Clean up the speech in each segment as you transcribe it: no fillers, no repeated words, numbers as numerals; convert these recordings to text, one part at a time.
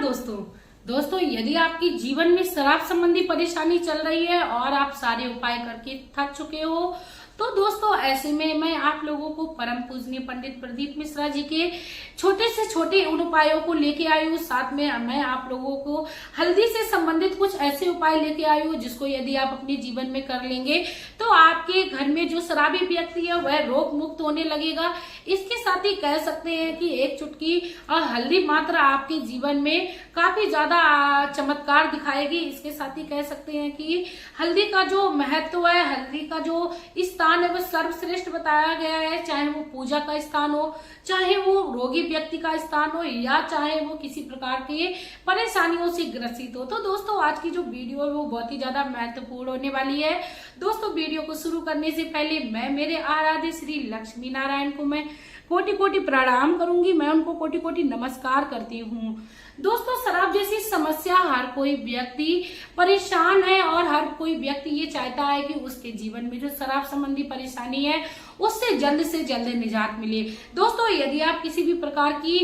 दोस्तों दोस्तों यदि आपके जीवन में शराब संबंधी परेशानी चल रही है और आप सारे उपाय करके थक चुके हो, तो दोस्तों ऐसे में मैं आप लोगों को परम पूजनीय पंडित प्रदीप मिश्रा जी के छोटे से छोटे उन उपायों को लेके आई हूँ। साथ में मैं आप लोगों को हल्दी से संबंधित कुछ ऐसे उपाय लेके आई हूँ जिसको यदि आप अपने जीवन में कर लेंगे तो आपके घर में जो शराबी व्यक्ति है वह रोग मुक्त होने लगेगा। इसके साथ ही कह सकते हैं कि एक चुटकी हल्दी मात्र आपके जीवन में काफी ज्यादा चमत्कार दिखाएगी। इसके साथ ही कह सकते हैं कि हल्दी का जो महत्व है, हल्दी का जो स्थान है वह सर्वश्रेष्ठ बताया गया है। चाहे वो पूजा का स्थान हो, चाहे वो रोगी व्यक्ति का स्थान हो, या चाहे वो किसी प्रकार के परेशानियों से ग्रसित हो। तो दोस्तों आज की जो वीडियो है वो बहुत ही ज्यादा महत्वपूर्ण होने वाली है। दोस्तों वीडियो को शुरू करने से पहले मैं मेरे आराध्य श्री लक्ष्मी नारायण को मैं कोटि कोटि प्रणाम करूंगी, मैं उनको कोटि कोटि नमस्कार करती हूँ। दोस्तों शराब जैसी समस्या हर कोई व्यक्ति परेशान है और हर कोई व्यक्ति ये चाहता है कि उसके जीवन में जो शराब संबंधी परेशानी है उससे जल्द निजात मिले। दोस्तों यदि आप किसी भी प्रकार की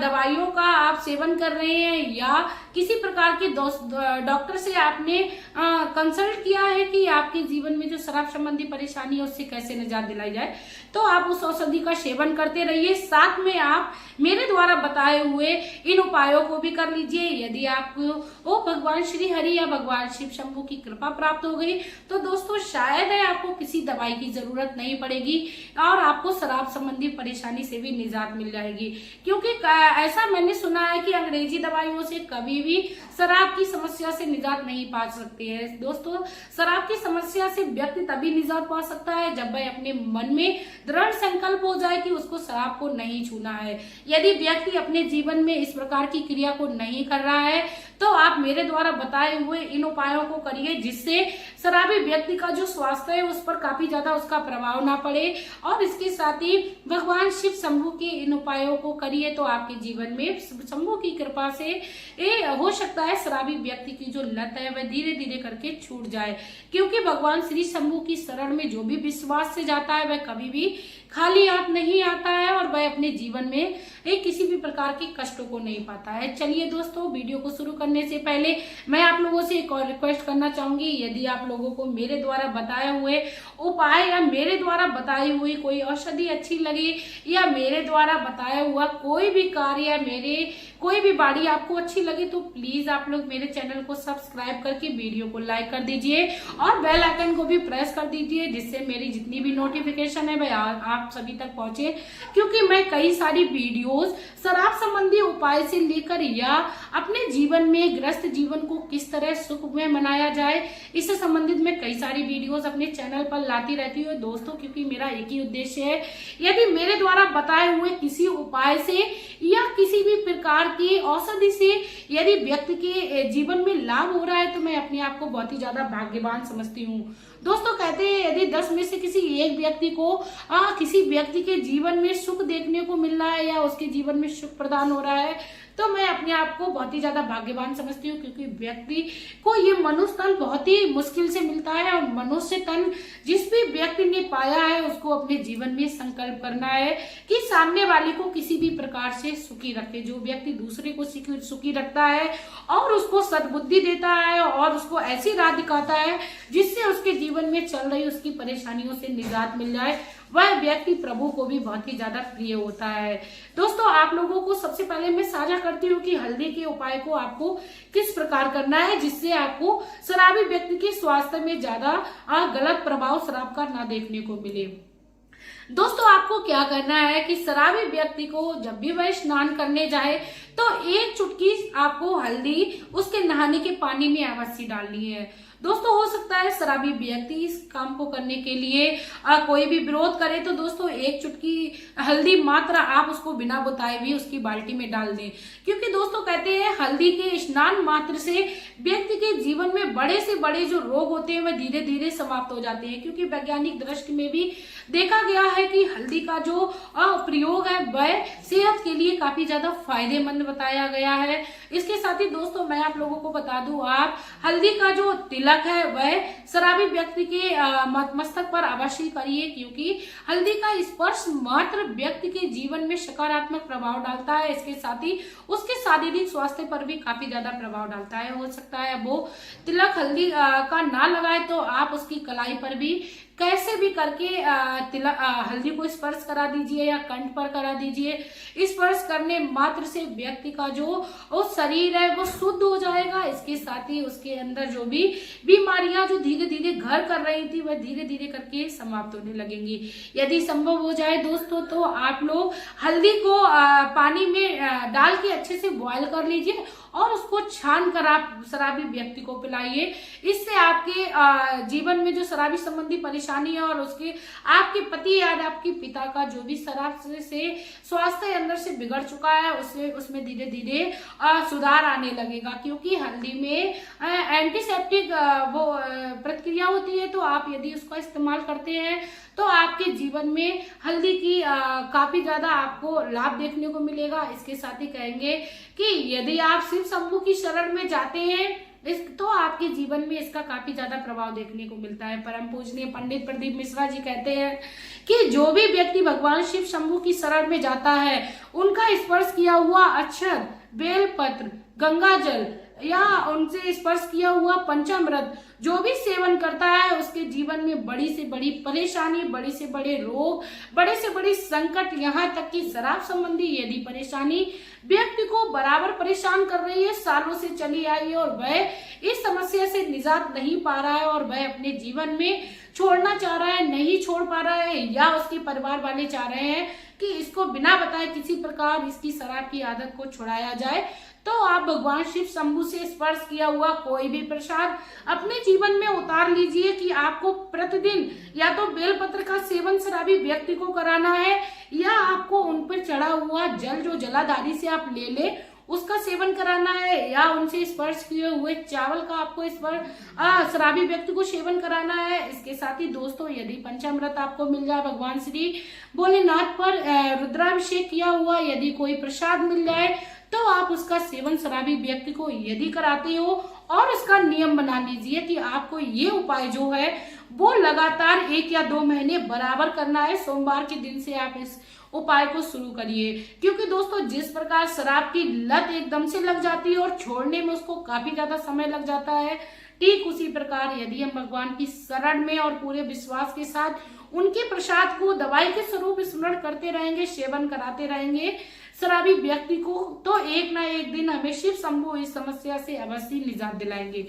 दवाइयों का आप सेवन कर रहे हैं या किसी प्रकार के डॉक्टर से आपने कंसल्ट किया है कि आपके जीवन में जो शराब संबंधी परेशानी है उससे कैसे निजात दिलाई जाए, तो आप उस औषधि का सेवन करते रहिए। साथ में आप मेरे द्वारा बताए हुए इन उपायों को भी कर लीजिए। यदि आपको भगवान श्री हरि या भगवान शिव शंभू की कृपा प्राप्त हो गई तो दोस्तों शायद है आपको किसी दवाई की जरूरत नहीं पड़ेगी और आपको शराब संबंधी परेशानी से भी निजात मिल जाएगी। क्योंकि ऐसा मैंने सुना है कि अंग्रेजी दवाइयों से कभी भी शराब की समस्या से निजात नहीं पा सकते हैं। दोस्तों शराब की समस्या से व्यक्ति तभी निजात पा सकता है जब वह अपने मन में दृढ़ संकल्प हो जाए कि उसको शराब को नहीं छूना है। यदि व्यक्ति अपने जीवन में इस प्रकार की क्रिया को नहीं कर रहा है तो आप मेरे द्वारा बताए हुए इन उपायों को करिए, जिससे शराबी व्यक्ति का जो स्वास्थ्य है उस पर काफी ज्यादा उसका प्रभाव ना पड़े। और इसके साथ ही भगवान शिव शंभू के इन उपायों को करिए तो आपके जीवन में शंभू की कृपा से हो सकता है शराबी व्यक्ति की जो लत है वह धीरे धीरे करके छूट जाए। क्योंकि भगवान श्री शंभू की शरण में जो भी विश्वास से जाता है वह कभी भी खाली हाथ नहीं आता है और वह अपने जीवन में किसी भी प्रकार के कष्टों को नहीं पाता है। चलिए दोस्तों वीडियो को शुरू करने से पहले मैं आप लोगों से एक और रिक्वेस्ट करना चाहूंगी। यदि आप लोगों को मेरे द्वारा बताए हुए उपाय या मेरे द्वारा बताई हुई कोई औषधि अच्छी लगी या मेरे द्वारा बताया हुआ कोई भी कार्य या मेरे कोई भी बाड़ी आपको अच्छी लगी तो प्लीज आप लोग मेरे चैनल को सब्सक्राइब करके वीडियो को लाइक कर दीजिए और बेल आइकन को भी प्रेस कर दीजिए, जिससे मेरी जितनी भी नोटिफिकेशन है वह आप सभी तक पहुंचे। क्योंकि मैं कई सारी वीडियोस शराब संबंधी उपाय से लेकर या अपने जीवन में ग्रस्त जीवन को किस तरह सुख में मनाया जाए इससे संबंधित मैं कई सारी वीडियोस अपने चैनल पर लाती रहती हूँ दोस्तों। क्योंकि मेरा एक ही उद्देश्य है, यदि मेरे द्वारा बताए हुए किसी उपाय से या किसी भी प्रकार की औषधि से यदि व्यक्ति के जीवन में लाभ हो रहा है तो मैं अपने आप को बहुत ही ज्यादा भाग्यवान समझती हूँ। दोस्तों कहते हैं यदि 10 में से किसी एक व्यक्ति को किसी व्यक्ति के जीवन में सुख देखने को मिल रहा है या उसके जीवन में सुख प्रदान हो रहा है तो मैं अपने आप को बहुत ही ज्यादा भाग्यवान समझती हूँ। क्योंकि व्यक्ति को ये मनुष्य तन बहुत ही मुश्किल से मिलता है और मनुष्य तन जिस भी व्यक्ति ने पाया है उसको अपने जीवन में संकल्प करना है कि सामने वाले को किसी भी प्रकार से सुखी रखे। जो व्यक्ति दूसरे को सुखी रखता है और उसको सद्बुद्धि देता है और उसको ऐसी राह दिखाता है जिससे उसके जीवन में चल रही उसकी परेशानियों से निजात मिल जाए, वह व्यक्ति प्रभु को भी बहुत ही ज्यादा प्रिय होता है। दोस्तों आप लोगों को सबसे पहले मैं साझा करती हूँ कि हल्दी के उपाय को आपको किस प्रकार करना है जिससे आपको शराबी व्यक्ति के स्वास्थ्य में ज्यादा गलत प्रभाव शराब का ना देखने को मिले। दोस्तों आपको क्या करना है कि शराबी व्यक्ति को जब भी वह स्नान करने जाए तो एक चुटकी आपको हल्दी उसके नहाने के पानी में अवश्य डालनी है। दोस्तों हो सकता है शराबी व्यक्ति इस काम को करने के लिए कोई भी विरोध करे तो दोस्तों एक चुटकी हल्दी मात्र आप उसको बिना बताए भी उसकी बाल्टी में डाल दें। क्योंकि दोस्तों कहते हैं हल्दी के स्नान मात्र से व्यक्ति के जीवन में बड़े से बड़े जो रोग होते हैं वह धीरे धीरे समाप्त हो जाते हैं। क्योंकि वैज्ञानिक दृष्टि में भी देखा गया है कि हल्दी का जो प्रयोग है वह सेहत के लिए काफी ज्यादा फायदेमंद बताया गया है। इसके साथ ही दोस्तों मैं आप लोगों को बता दूं, आप हल्दी का जो तिलक तिलक है वह शराबी व्यक्ति के मस्तक पर अवश्य करिए, क्योंकि हल्दी का स्पर्श मात्र व्यक्ति के जीवन में सकारात्मक प्रभाव डालता है। इसके साथ ही उसके शारीरिक स्वास्थ्य पर भी काफी ज्यादा प्रभाव डालता है। हो सकता है वो तिलक हल्दी का ना लगाए तो आप उसकी कलाई पर भी कैसे भी करके तिलक हल्दी को स्पर्श करा दीजिए या कंठ पर करा दीजिए। स्पर्श करने मात्र से व्यक्ति का जो शरीर है वो शुद्ध हो जाएगा। इसके साथ ही उसके अंदर जो भी बीमारियां जो धीरे धीरे घर कर रही थी वह धीरे धीरे करके समाप्त होने लगेंगी। यदि संभव हो जाए दोस्तों तो आप लोग हल्दी को पानी में डाल के अच्छे से बॉयल कर लीजिए और उसको छान कर आप शराबी व्यक्ति को पिलाइए। इससे आपके जीवन में जो शराबी संबंधी परेशानी है और उसके आपके पति या आपके पिता का जो भी शराब से स्वास्थ्य अंदर से बिगड़ चुका है उसमें धीरे धीरे सुधार आने लगेगा, क्योंकि हल्दी में एंटीसेप्टिक वो प्रतिक्रिया होती है। तो आप यदि उसका इस्तेमाल करते हैं तो आपके जीवन में हल्दी की काफी ज्यादा आपको लाभ देखने को मिलेगा। इसके साथ ही कहेंगे कि यदि आप शिव शंभू की शरण में जाते हैं तो आपके जीवन में इसका काफी ज्यादा प्रभाव देखने को मिलता है। परम पूजनीय पंडित प्रदीप मिश्रा जी कहते हैं कि जो भी व्यक्ति भगवान शिव शंभू की शरण में जाता है उनका स्पर्श किया हुआ अक्षत, बेलपत्र, गंगा जल या उनसे स्पर्श किया हुआ पंचामृत जो भी सेवन करता है उसके जीवन में बड़ी से बड़ी परेशानी, बड़े से बड़े रोग, बड़े से बड़ी संकट, यहाँ तक कि शराब संबंधी यदि परेशानी व्यक्ति को बराबर परेशान कर रही है, सालों से चली आई है और वह इस समस्या से निजात नहीं पा रहा है और वह अपने जीवन में छोड़ना चाह रहा है, नहीं छोड़ पा रहा है, या उसके परिवार वाले चाह रहे हैं कि इसको बिना बताए किसी प्रकार इसकी शराब की आदत को छुड़ाया जाए, तो आप भगवान शिव शंभू से स्पर्श किया हुआ कोई भी प्रसाद अपने जीवन में उतार लीजिए। कि आपको प्रतिदिन या तो बेलपत्र का सेवन शराबी व्यक्ति को कराना है या आपको उन पर चढ़ा हुआ जल जो जलाधारी से आप ले उसका सेवन कराना है, या उनसे स्पर्श किए हुए चावल का आपको स्पर्श शराबी व्यक्ति को सेवन कराना है। इसके साथ ही दोस्तों यदि पंचामृत आपको मिल जाए, भगवान श्री भोलेनाथ पर रुद्राभिषेक किया हुआ यदि कोई प्रसाद मिल जाए तो आप उसका सेवन शराबी व्यक्ति को यदि कराते हो और उसका नियम बना लीजिए कि आपको ये उपाय जो है वो लगातार 1 या 2 महीने बराबर करना है। सोमवार के दिन से आप इस उपाय को शुरू करिए, क्योंकि दोस्तों जिस प्रकार शराब की लत एकदम से लग जाती है और छोड़ने में उसको काफी ज्यादा समय लग जाता है, ठीक उसी प्रकार यदि हम भगवान की शरण में और पूरे विश्वास के साथ उनके प्रसाद को दवाई के स्वरूप स्मरण करते रहेंगे, सेवन कराते रहेंगे शराबी व्यक्ति को, तो एक ना एक दिन हमें शिव शंभू इस समस्या से अवश्य निजात दिलाएंगे।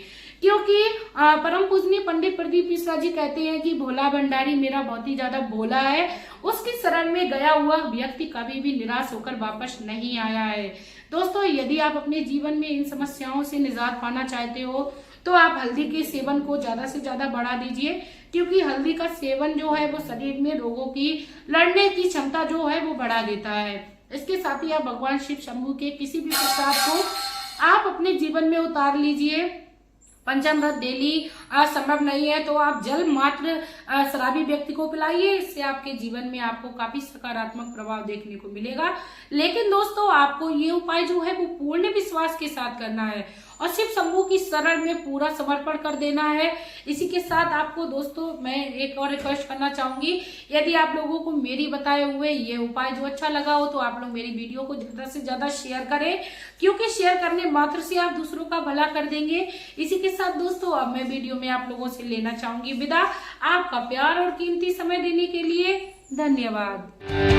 क्योंकि परम पूजनीय पंडित प्रदीप मिश्रा जी कहते हैं कि भोला भंडारी मेरा बहुत ही ज्यादा भोला है, उसकी शरण में गया हुआ व्यक्ति कभी भी निराश होकर वापस नहीं आया है। दोस्तों यदि आप अपने जीवन में इन समस्याओं से निजात पाना चाहते हो तो आप हल्दी के सेवन को ज्यादा से ज्यादा बढ़ा दीजिए, क्योंकि हल्दी का सेवन जो है वो शरीर में रोगों की लड़ने की क्षमता जो है वो बढ़ा देता है। इसके साथ ही आप भगवान शिव शंभू के किसी भी प्रसाद को आप अपने जीवन में उतार लीजिए। पंचामृत डेली संभव नहीं है तो आप जल मात्र शराबी व्यक्ति को पिलाइए, इससे आपके जीवन में आपको काफी सकारात्मक प्रभाव देखने को मिलेगा। लेकिन दोस्तों आपको ये उपाय जो है वो पूर्ण विश्वास के साथ करना है और शिव शंभू की शरण में पूरा समर्पण कर देना है। इसी के साथ आपको दोस्तों मैं एक और रिक्वेस्ट करना चाहूंगी, यदि आप लोगों को मेरी बताए हुए ये उपाय जो अच्छा लगा हो तो आप लोग मेरी वीडियो को ज्यादा से ज्यादा शेयर करें, क्योंकि शेयर करने मात्र से आप दूसरों का भला कर देंगे। इसी के साथ दोस्तों अब मैं वीडियो में आप लोगों से लेना चाहूंगी विदा। आपका प्यार और कीमती समय देने के लिए धन्यवाद।